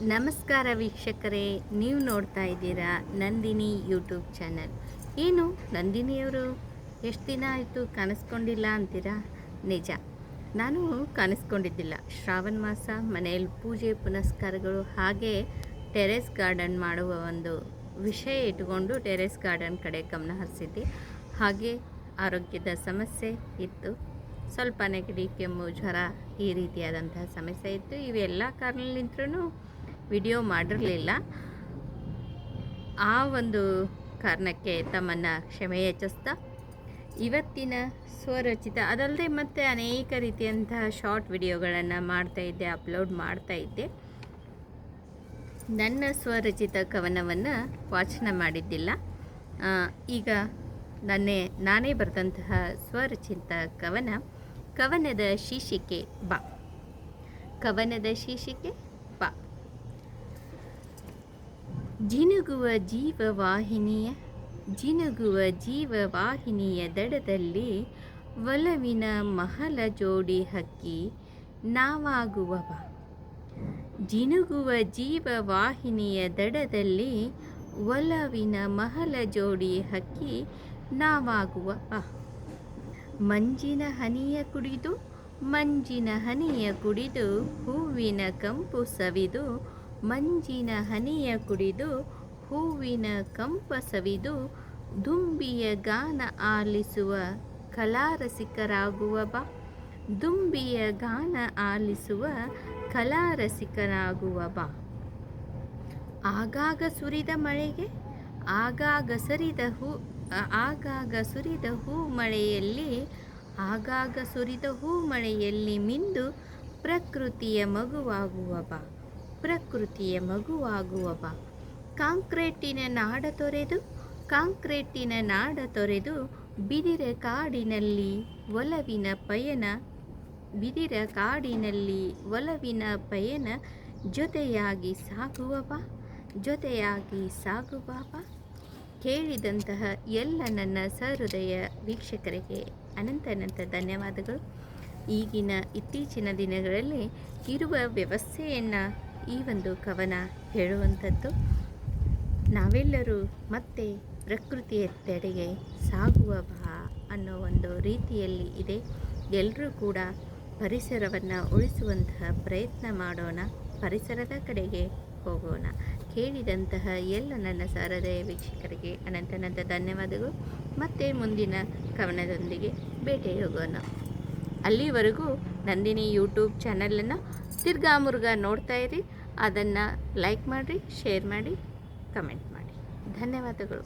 ನಮಸ್ಕಾರ ವೀಕ್ಷಕರೇ, ನೀವು ನೋಡ್ತಾ ಇದ್ದೀರಾ ನಂದಿನಿ ಯೂಟ್ಯೂಬ್ ಚಾನಲ್. ಏನು ನಂದಿನಿಯವರು ಎಷ್ಟು ದಿನ ಆಯಿತು ಕಾಣಿಸ್ಕೊಂಡಿಲ್ಲ ಅಂತೀರಾ? ನಿಜ, ನಾನು ಕಾಣಿಸ್ಕೊಂಡಿದ್ದಿಲ್ಲ. ಶ್ರಾವಣ ಮಾಸ ಮನೆಯಲ್ಲಿ ಪೂಜೆ ಪುನಸ್ಕಾರಗಳು, ಹಾಗೆ ಟೆರೆಸ್ ಗಾರ್ಡನ್ ಮಾಡುವ ಒಂದು ವಿಷಯ ಇಟ್ಟುಕೊಂಡು ಟೆರೆಸ್ ಗಾರ್ಡನ್ ಕಡೆ ಗಮನ ಹರಿಸಿದ್ದೆ. ಹಾಗೆ ಆರೋಗ್ಯದ ಸಮಸ್ಯೆ ಇತ್ತು, ಸ್ವಲ್ಪ ನೆಗಡಿ, ಕೆಮ್ಮು, ಜ್ವರ ಈ ರೀತಿಯಾದಂತಹ ಸಮಸ್ಯೆ ಇತ್ತು. ಇವೆಲ್ಲ ಕಾರಣಲಿಂತ್ರೂ ವಿಡಿಯೋ ಮಾಡಿರಲಿಲ್ಲ. ಆ ಒಂದು ಕಾರಣಕ್ಕೆ ತಮ್ಮನ್ನು ಕ್ಷಮೆ ಯಾಚಿಸ್ತಾ ಇವತ್ತಿನ ಸ್ವರಚಿತ ಅದಲ್ಲದೆ ಮತ್ತು ಅನೇಕ ರೀತಿಯಂತಹ ಶಾರ್ಟ್ ವಿಡಿಯೋಗಳನ್ನು ಮಾಡ್ತಾಯಿದ್ದೆ, ಅಪ್ಲೋಡ್ ಮಾಡ್ತಾಯಿದ್ದೆ. ನನ್ನ ಸ್ವರಚಿತ ಕವನವನ್ನು ವಾಚನ ಮಾಡಿದ್ದಿಲ್ಲ. ಈಗ ನಾನೇ ಬರೆದಂತಹ ಸ್ವರಚಿತ ಕವನದ ಶೀರ್ಷಿಕೆ ಬಾ. ಕವನದ ಶೀರ್ಷಿಕೆ ಬಾ. ಜಿನುಗುವ ಜೀವವಾಹಿನಿಯ ದಡದಲ್ಲಿ ಒಲವಿನ ಮಹಲ ಜೋಡಿ ಹಕ್ಕಿ ನಾವಾಗುವ ಬಾ. ಜಿನುಗುವ ಜೀವವಾಹಿನಿಯ ದಡದಲ್ಲಿ ಒಲವಿನ ಮಹಲ ಜೋಡಿ ಹಕ್ಕಿ ನಾವಾಗುವ ಬಾ. ಮಂಜಿನ ಹನಿಯ ಕುಡಿದು ಹೂವಿನ ಕಂಪು ಸವಿದು, ಮಂಜಿನ ಹನಿಯ ಕುಡಿದು ಹೂವಿನ ಕಂಪ ಸವಿದು, ದುಂಬಿಯ ಗಾನ ಆಲಿಸುವ ಕಲಾರಸಿಕರಾಗುವ ಬಾ. ದುಂಬಿಯ ಗಾನ ಆಲಿಸುವ ಕಲಾರಸಿಕರಾಗುವ ಬಾ. ಆಗಾಗ ಸುರಿದ ಮಳೆಗೆ ಆಗಾಗ ಸುರಿದ ಹೂ ಮಳೆಯಲ್ಲಿ ಮಿಂದು ಪ್ರಕೃತಿಯ ಮಗುವಾಗುವ ಬಾ. ಪ್ರಕೃತಿಯ ಮಗುವಾಗುವ ಬಾ. ಕಾಂಕ್ರೀಟಿನ ನಾಡ ತೊರೆದು ಬಿದಿರ ಕಾಡಿನಲ್ಲಿ ಒಲವಿನ ಪಯಣ ಜೊತೆಯಾಗಿ ಸಾಗುವ ಬಾ. ಕೇಳಿದಂತಹ ಎಲ್ಲ ನನ್ನ ಸಹೃದಯ ವೀಕ್ಷಕರಿಗೆ ಅನಂತ ಧನ್ಯವಾದಗಳು. ಇತ್ತೀಚಿನ ದಿನಗಳಲ್ಲಿ ಇರುವ ವ್ಯವಸ್ಥೆಯನ್ನು ಈ ಒಂದು ಕವನ ಹೇಳುವಂಥದ್ದು. ನಾವೆಲ್ಲರೂ ಮತ್ತೆ ಪ್ರಕೃತಿಯೆಡೆಗೆ ಸಾಗುವ ಬಾ ಅನ್ನೋ ಒಂದು ರೀತಿಯಲ್ಲಿ ಇದೆ. ಎಲ್ಲರೂ ಕೂಡ ಪರಿಸರವನ್ನು ಉಳಿಸುವಂತಹ ಪ್ರಯತ್ನ ಮಾಡೋಣ, ಪರಿಸರದ ಕಡೆಗೆ ಹೋಗೋಣ. ಕೇಳಿದಂತಹ ಎಲ್ಲ ನನ್ನ ಸಹೃದಯ ವೀಕ್ಷಕರಿಗೆ ಅನಂತ ಧನ್ಯವಾದಗಳು. ಮತ್ತೆ ಮುಂದಿನ ಕವನದೊಂದಿಗೆ ಭೇಟಿಯಾಗೋಣ. ಅಲ್ಲಿವರೆಗೂ ನಂದಿನಿ ಯೂಟ್ಯೂಬ್ ಚಾನಲನ್ನು ತಿರ್ಗಾಮುರ್ಗಾ ನೋಡ್ತಾ ಇರಿ. ಅದನ್ನು ಲೈಕ್ ಮಾಡಿರಿ, ಶೇರ್ ಮಾಡಿ, ಕಮೆಂಟ್ ಮಾಡಿ. ಧನ್ಯವಾದಗಳು.